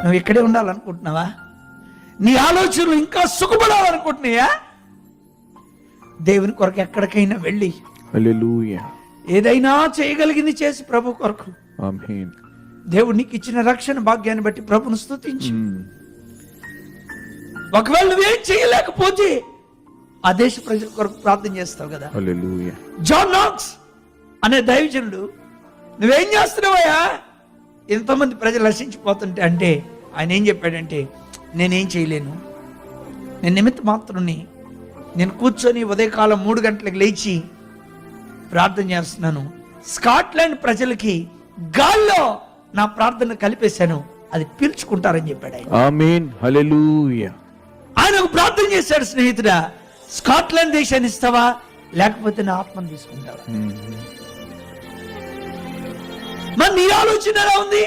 నువ్వు ఇక్కడే ఉండాలనుకుంటున్నావా? నీ ఆలోచనలు ఇంకా సుఖపడాలనుకుంటున్నాయా? దేవుని కొరకు ఎక్కడికైనా వెళ్ళి హల్లెలూయా, ఏదైనా చేయగలిగింది చేసి ప్రభు కొరకు. ఆమేన్. దేవుడు నీకు ఇచ్చిన రక్షణ భాగ్యాన్ని బట్టి ప్రభుని స్తుతించు. ఒకవేళ నువ్వేం చేయలేకపోతే ఆ దేశ ప్రజల కొరకు ప్రార్థన చేస్తావు కదా. హల్లెలూయా. జాన్ నాక్స్ అనే దైవజనుడు, నువ్వేం చేస్తున్నావయ్యా ఎంతోమంది ప్రజలు నశించిపోతుంటే అంటే ఆయన ఏం చెప్పాడంటే, నేనేం చేయలేను, నేను నిమిత్త మాత్రుని, నేను కూర్చొని ఉదయకాలం 3 గంటలకు లేచి ప్రార్థన చేస్తున్నాను. స్కాట్లాండ్ ప్రజలకి గాల్లో నా ప్రార్థన కలిపేశాను, అది పీల్చుకుంటారని చెప్పాడు ఆయన. ఆమేన్. హల్లెలూయా. ఆయన ఒక ప్రార్థన చేశాడు, స్నేహితుడా, స్కాట్లాండ్ దేశాన్ని ఇస్తావా లేకపోతే నా ఆత్మను తీసుకుంటావా? మరి నీ ఆలోచన ఎలా ఉంది?